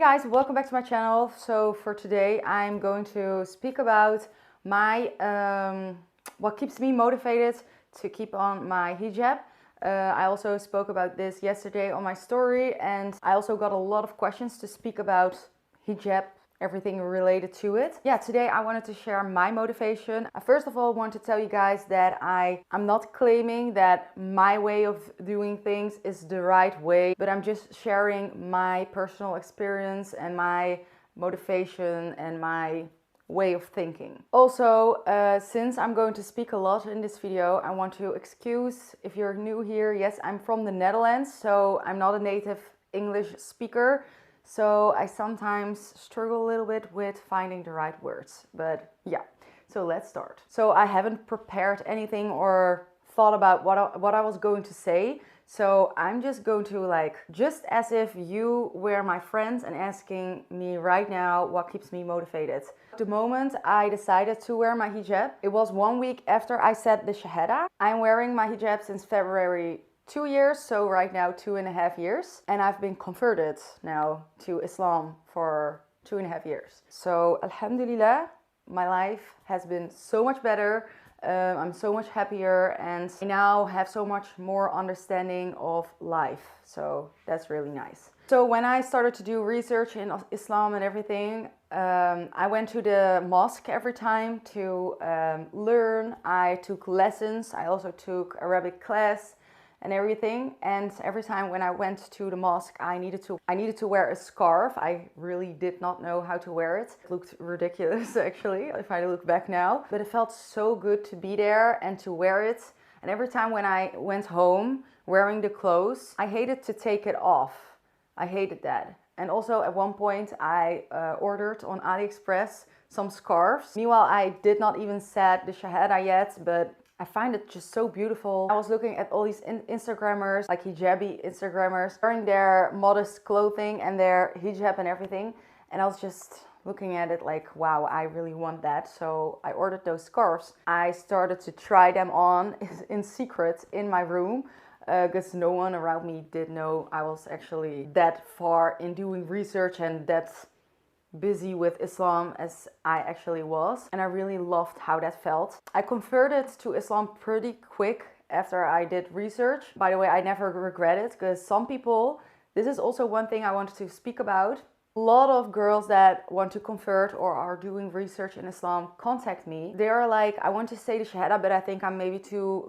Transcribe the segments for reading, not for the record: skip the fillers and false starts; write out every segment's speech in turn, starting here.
Hey guys, welcome back to my channel. So for today I'm going to speak about my what keeps me motivated to keep on my hijab. I also spoke about this yesterday on my story, and I also got a lot of questions to speak about hijab, everything related to it. Yeah, today I wanted to share my motivation. I first of all want to tell you guys that I'm not claiming that my way of doing things is the right way, but I'm just sharing my personal experience and my motivation and my way of thinking. Also, since I'm going to speak a lot in this video, I want to excuse if you're new here. Yes, I'm from the Netherlands, so I'm not a native English speaker. So I sometimes struggle a little bit with finding the right words, but yeah, so let's start. So I haven't prepared anything or thought about what I was going to say. So I'm just going to just as if you were my friends and asking me right now what keeps me motivated. The moment I decided to wear my hijab, it was 1 week after I said the shahada. I'm wearing my hijab since February 2 years, so right now 2.5 years, and I've been converted now to Islam for 2.5 years. So alhamdulillah, my life has been so much better. I'm so much happier, and I now have so much more understanding of life, so that's really nice. So when I started to do research in Islam and everything, I went to the mosque every time to learn. I took lessons. I also took Arabic class and everything, and every time when I went to the mosque, I needed to wear a scarf. I really did not know how to wear it. It looked ridiculous actually if I look back now, but it felt so good to be there and to wear it. And every time when I went home wearing the clothes, I hated to take it off. I hated that. And also at one point I ordered on AliExpress some scarves. Meanwhile, I did not even set the shahada yet, but I find it just so beautiful. I was looking at all these Instagrammers, like hijabi Instagrammers, wearing their modest clothing and their hijab and everything. And I was just looking at it like, wow, I really want that. So I ordered those scarves. I started to try them on in secret in my room, because no one around me did know I was actually that far in doing research and that busy with Islam as I actually was, and I really loved how that felt. I converted to Islam pretty quick after I did research. By the way, I never regret it, because some people, this is also one thing I wanted to speak about. A lot of girls that want to convert or are doing research in Islam contact me. They are like, I want to say the shahada, but I think I'm maybe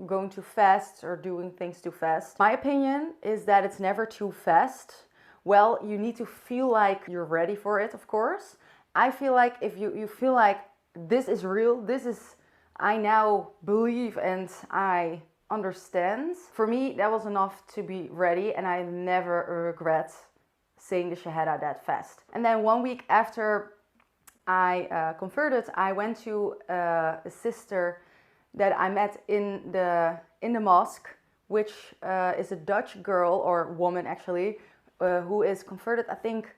going too fast or doing things too fast. My opinion is that it's never too fast. Well, you need to feel like you're ready for it, of course. I feel like if you feel like this is real, I now believe and I understand. For me, that was enough to be ready, and I never regret saying the shahada that fast. And then 1 week after I converted, I went to a sister that I met in the mosque, which is a Dutch girl or woman actually, who is converted, I think,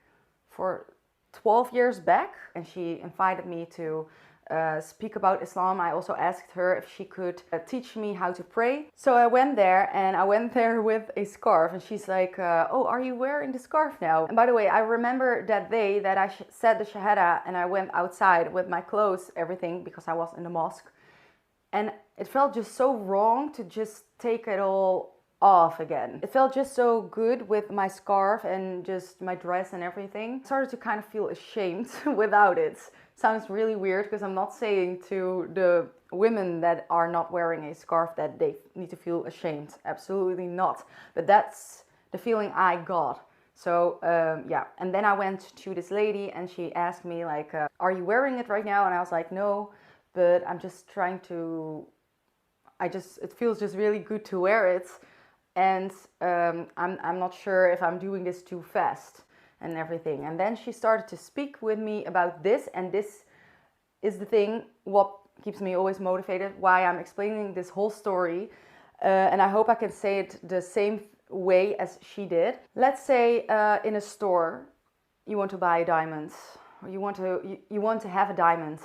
for 12 years back, and she invited me to speak about Islam. I also asked her if she could teach me how to pray. So I went there, and I went there with a scarf, and she's like, oh, are you wearing the scarf now? And by the way, I remember that day that I said the shahada and I went outside with my clothes, everything, because I was in the mosque, and it felt just so wrong to just take it all off again. It felt just so good with my scarf and just my dress and everything. I started to kind of feel ashamed without it. Sounds really weird, because I'm not saying to the women that are not wearing a scarf that they need to feel ashamed. Absolutely not. But that's the feeling I got. So yeah, and then I went to this lady and she asked me like, are you wearing it right now? And I was like, no, but I'm just trying to, it feels just really good to wear it. And I'm not sure if I'm doing this too fast and everything. And then she started to speak with me about this, and this is the thing what keeps me always motivated, why I'm explaining this whole story, and I hope I can say it the same way as she did. Let's say in a store you want to buy a diamond, or you want to have a diamond.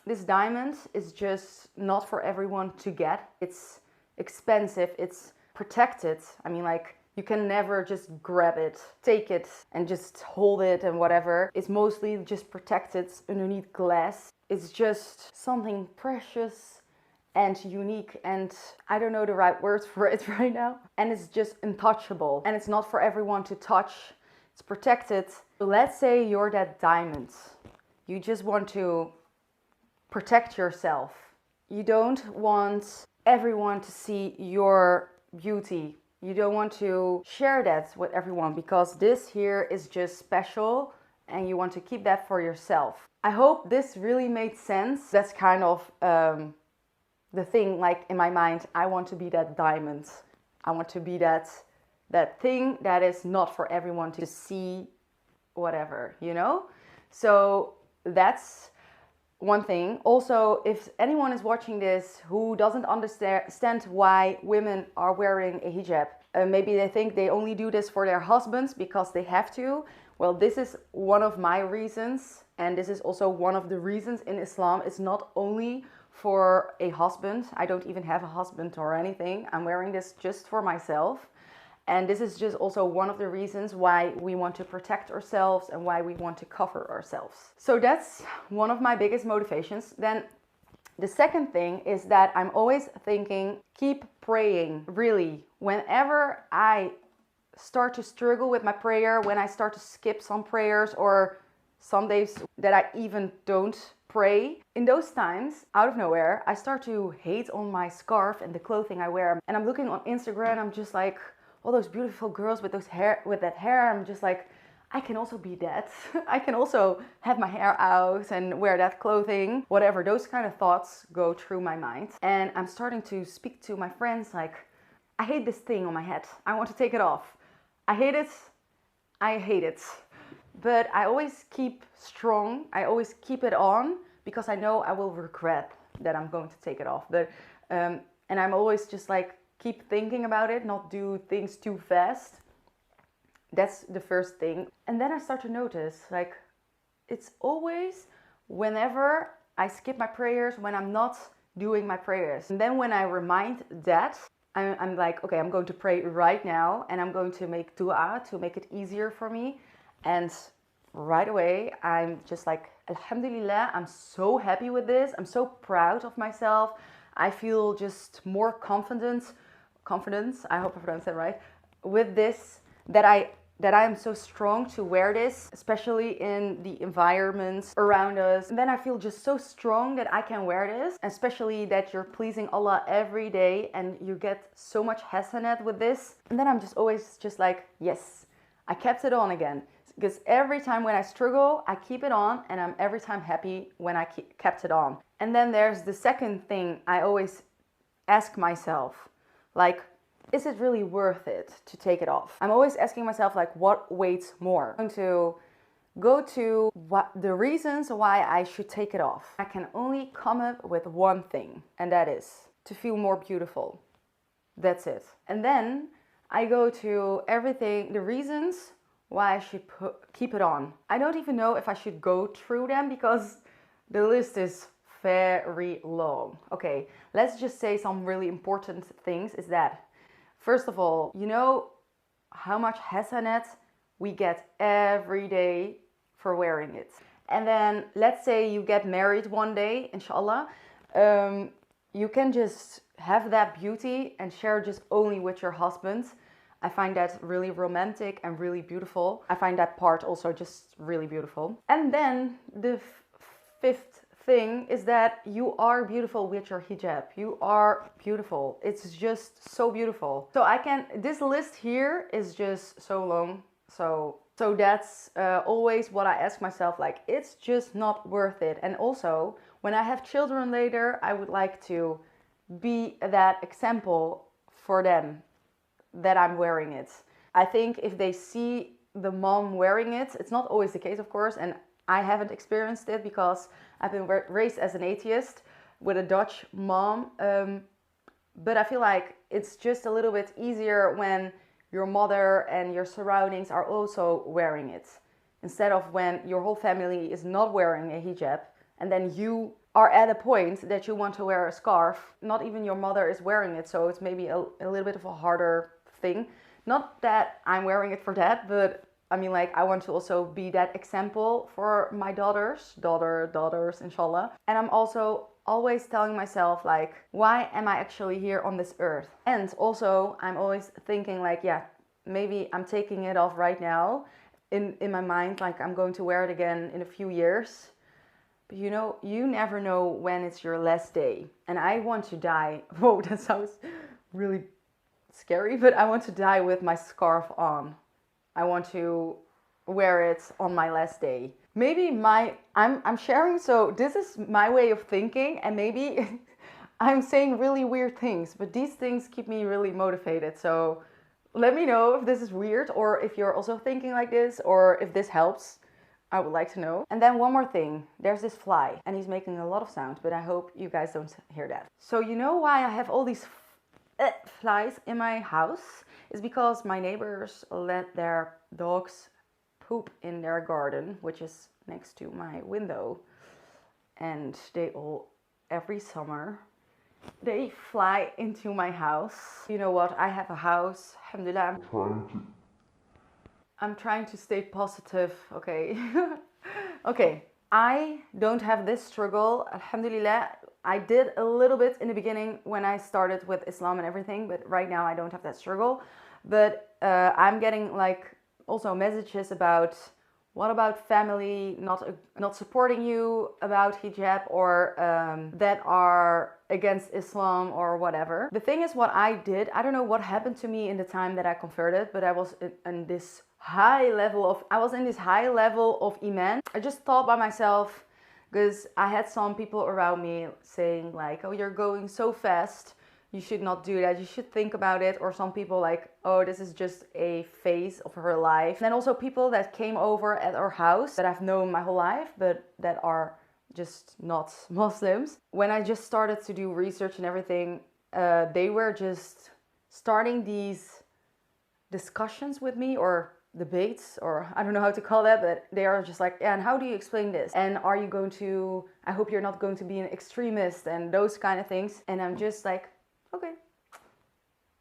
This diamond is just not for everyone to get. It's expensive, it's protected. I mean, like, You can never just grab it, take it and just hold it and whatever. It's mostly just protected underneath glass. It's just something precious and unique, and I don't know the right words for it right now. And it's just untouchable, and it's not for everyone to touch. It's protected. So let's say you're that diamond. You just want to protect yourself. You don't want everyone to see your beauty. You don't want to share that with everyone because this here is just special and you want to keep that for yourself. I hope this really made sense. That's kind of the thing, like in my mind, I want to be that diamond. I want to be that thing that is not for everyone to see, whatever, you know? So that's one thing. Also, if anyone is watching this who doesn't understand why women are wearing a hijab, maybe they think they only do this for their husbands because they have to. Well, this is one of my reasons, and this is also one of the reasons in Islam. It's not only for a husband. I don't even have a husband or anything. I'm wearing this just for myself. And this is just also one of the reasons why we want to protect ourselves and why we want to cover ourselves. So that's one of my biggest motivations. Then the second thing is that I'm always thinking, keep praying. Really, whenever I start to struggle with my prayer, when I start to skip some prayers or some days that I even don't pray, in those times, out of nowhere, I start to hate on my scarf and the clothing I wear. And I'm looking on Instagram, I'm just like, all those beautiful girls with that hair, I'm just like, I can also be that. I can also have my hair out and wear that clothing. Whatever, those kind of thoughts go through my mind. And I'm starting to speak to my friends like, I hate this thing on my head. I want to take it off. I hate it. I hate it. But I always keep strong. I always keep it on because I know I will regret that I'm going to take it off. But and I'm always just like, keep thinking about it, not do things too fast. That's the first thing. And then I start to notice, like, it's always whenever I skip my prayers, when I'm not doing my prayers. And then when I remind that, I'm like, okay, I'm going to pray right now and I'm going to make dua to make it easier for me. And right away, I'm just like, alhamdulillah, I'm so happy with this. I'm so proud of myself. I feel just more confidence, I hope I pronounced that right, with this, that I am so strong to wear this, especially in the environments around us. And then I feel just so strong that I can wear this, especially that you're pleasing Allah every day and you get so much hasanat with this. And then I'm just always just like, yes, I kept it on again. Because every time when I struggle, I keep it on, and I'm every time happy when I kept it on. And then there's the second thing I always ask myself, like, is it really worth it to take it off? I'm always asking myself, like, what weighs more? I'm going to go to what the reasons why I should take it off. I can only come up with one thing, and that is to feel more beautiful. That's it. And then I go to everything, the reasons why I should keep it on. I don't even know if I should go through them because the list is very long. Okay, let's just say some really important things is that, first of all, you know how much hasanat we get every day for wearing it. And then let's say you get married one day, inshallah, you can just have that beauty and share just only with your husband. I find that really romantic and really beautiful. I find that part also just really beautiful. And then the fifth thing is that you are beautiful with your hijab. You are beautiful. It's just so beautiful. So this list here is just so long. So that's always what I ask myself, like, it's just not worth it. And also, when I have children later, I would like to be that example for them, that I'm wearing it. I think if they see the mom wearing it, it's not always the case, of course, and I haven't experienced it because I've been raised as an atheist with a Dutch mom, but I feel like it's just a little bit easier when your mother and your surroundings are also wearing it, instead of when your whole family is not wearing a hijab and then you are at a point that you want to wear a scarf. Not even your mother is wearing it, so it's maybe a little bit of a harder thing. Not that I'm wearing it for that, but I mean, like, I want to also be that example for my daughters, inshallah. And I'm also always telling myself, like, why am I actually here on this earth? And also, I'm always thinking, like, yeah, maybe I'm taking it off right now in my mind, like, I'm going to wear it again in a few years. But you know, you never know when it's your last day. And I want to die. Whoa, that sounds really scary, but I want to die with my scarf on. I want to wear it on my last day. Maybe I'm sharing, so this is my way of thinking, and maybe I'm saying really weird things, but these things keep me really motivated. So let me know if this is weird, or if you're also thinking like this, or if this helps. I would like to know. And then one more thing, there's this fly, and he's making a lot of sound, but I hope you guys don't hear that. So you know why I have all these flies in my house? Is because my neighbors let their dogs poop in their garden, which is next to my window. And they all, every summer, they fly into my house. You know what? I have a house. Alhamdulillah. I'm trying to stay positive, okay? Okay, I don't have this struggle, alhamdulillah. I did a little bit in the beginning when I started with Islam and everything, but right now I don't have that struggle. But I'm getting like also messages about, what about family not supporting you about hijab, or that are against Islam or whatever. The thing is, what I did, I don't know what happened to me in the time that I converted, but I was in this high level of iman. I just thought by myself, because I had some people around me saying like, oh, you're going so fast, you should not do that, you should think about it. Or some people like, oh, this is just a phase of her life. And then also people that came over at our house that I've known my whole life, but that are just not Muslims. When I just started to do research and everything, they were just starting these discussions with me, or debates, or I don't know how to call that, but they are just like, yeah, and how do you explain this? And are you going to, I hope you're not going to be an extremist, and those kind of things. And I'm just like, okay,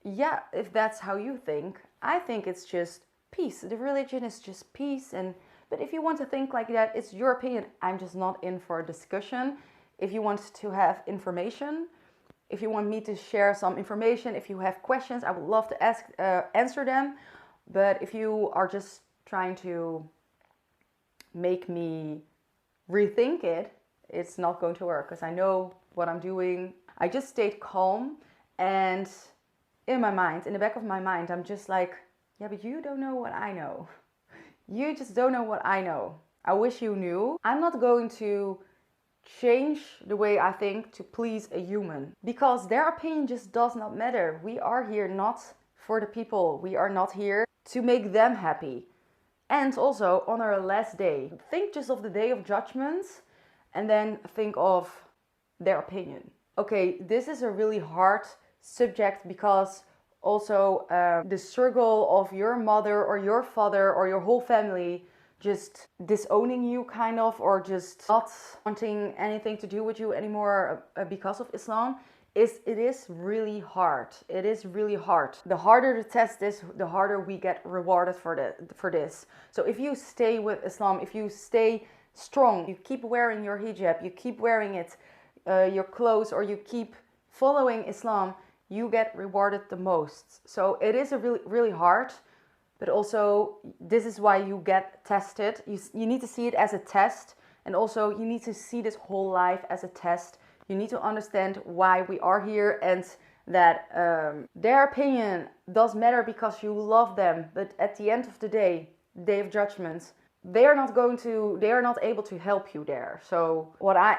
yeah, if that's how you think, I think it's just peace. The religion is just peace. But if you want to think like that, it's your opinion. I'm just not in for a discussion. If you want to have information, if you want me to share some information, if you have questions, I would love to answer them. But if you are just trying to make me rethink it, it's not going to work, because I know what I'm doing. I just stayed calm, and in my mind, in the back of my mind, I'm just like, yeah, but you don't know what I know. You just don't know what I know. I wish you knew. I'm not going to change the way I think to please a human, because their opinion just does not matter. We are here not for the people. We are not here to make them happy. And also, on our last day, think just of the day of judgment, and then think of their opinion. Okay, this is a really hard subject, because also the struggle of your mother or your father or your whole family just disowning you, kind of, or just not wanting anything to do with you anymore because of Islam, it is really hard. It is really hard. The harder the test is, the harder we get rewarded for this. So if you stay with Islam, if you stay strong, you keep wearing your hijab, you keep wearing it, your clothes, or you keep following Islam, you get rewarded the most. So it is a really hard, but also this is why you get tested. You need to see it as a test, and also you need to see this whole life as a test. You need to understand why we are here, and that their opinion does matter because you love them. But at the end of the day of judgment, they are not able to help you there. So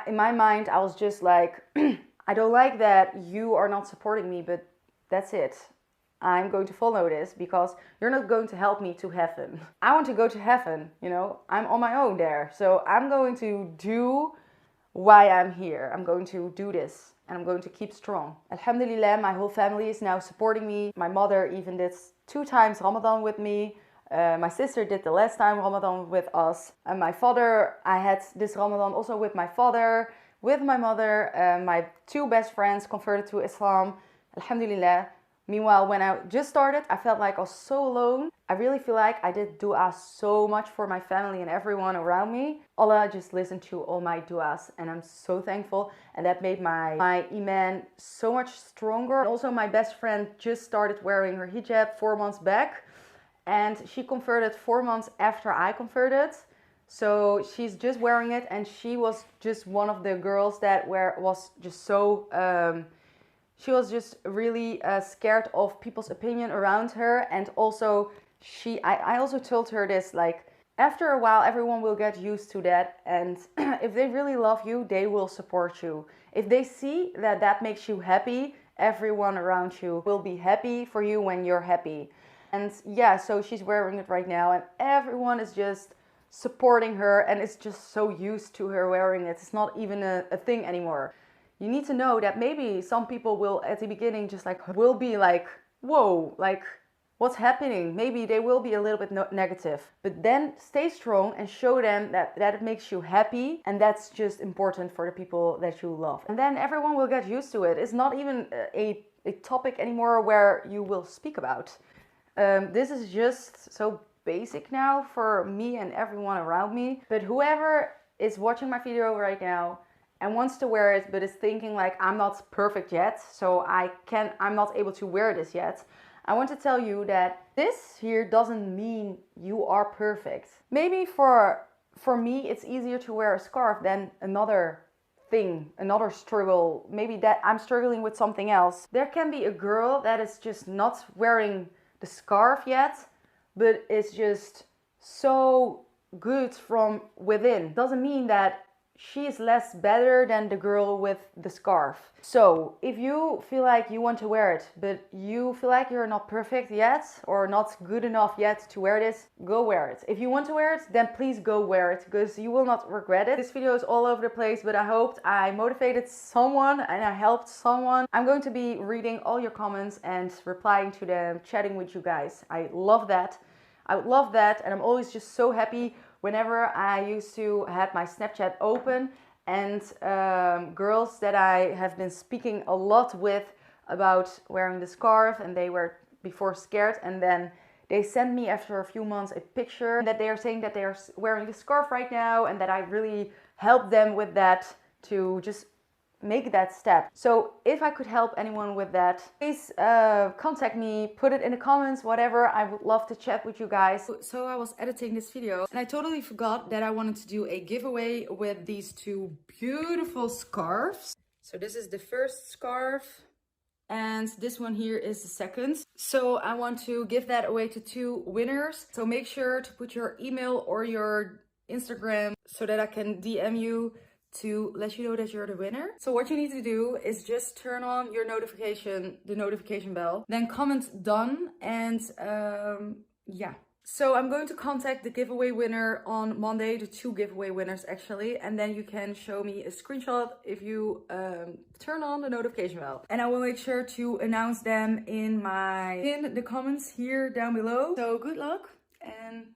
in my mind, I was just like, I don't like that you are not supporting me, but that's it. I'm going to follow this because you're not going to help me to heaven. I want to go to heaven, you know, I'm on my own there. So I'm going to do why I'm here. I'm going to do this, and I'm going to keep strong. Alhamdulillah, my whole family is now supporting me. My mother even did 2 times Ramadan with me. My sister did the last time Ramadan with us. And my father, I had this Ramadan also with my father, with my mother. My 2 best friends converted to Islam. Alhamdulillah. Meanwhile, when I just started, I felt like I was so alone. I really feel like I did du'as so much for my family and everyone around me. Allah just listened to all my du'as, and I'm so thankful. And that made my iman so much stronger. Also, my best friend just started wearing her hijab 4 months back, and she converted 4 months after I converted. So she's just wearing it, and she was just one of the girls that was just so she was just really scared of people's opinion around her. And also I also told her this, like, after a while everyone will get used to that, and if they really love you, they will support you. If they see that that makes you happy, everyone around you will be happy for you when you're happy. And yeah, so she's wearing it right now, and everyone is just supporting her, and it's just so used to her wearing it. It's not even a thing anymore. You need to know that maybe some people will at the beginning just like will be like, whoa, like what's happening? Maybe they will be a little bit negative, but then stay strong and show them that it makes you happy, and that's just important for the people that you love. And then everyone will get used to it. It's not even a topic anymore where you will speak about. This is just so basic now for me and everyone around me. But whoever is watching my video right now and wants to wear it, but is thinking like, I'm not perfect yet, so I'm not able to wear this yet, I want to tell you that this here doesn't mean you are perfect. Maybe for me it's easier to wear a scarf than another thing, another struggle. Maybe that I'm struggling with something else. There can be a girl that is just not wearing the scarf yet, but it's just so good from within. Doesn't mean that she is less better than the girl with the scarf. So if you feel like you want to wear it, but you feel like you're not perfect yet or not good enough yet to wear this, go wear it. If you want to wear it, then please go wear it, because you will not regret it. This video is all over the place, but I hoped I motivated someone and I helped someone. I'm going to be reading all your comments and replying to them, chatting with you guys. I love that. I would love that, and I'm always just so happy whenever I used to have my Snapchat open and girls that I have been speaking a lot with about wearing the scarf, and they were before scared, and then they send me after a few months a picture that they are saying that they are wearing the scarf right now, and that I really helped them with that to just make that step. So if I could help anyone with that, please contact me, put it in the comments, whatever. I would love to chat with you guys. So I was editing this video and I totally forgot that I wanted to do a giveaway with these two beautiful scarves. So this is the first scarf and this one here is the second. So I want to give that away to 2 winners. So make sure to put your email or your Instagram so that I can DM you to let you know that you're the winner. So what you need to do is just turn on your the notification bell, then comment done, and yeah. So I'm going to contact the giveaway winner on Monday, the 2 giveaway winners actually, and then you can show me a screenshot if you turn on the notification bell. And I will make sure to announce them in the comments here down below. So good luck and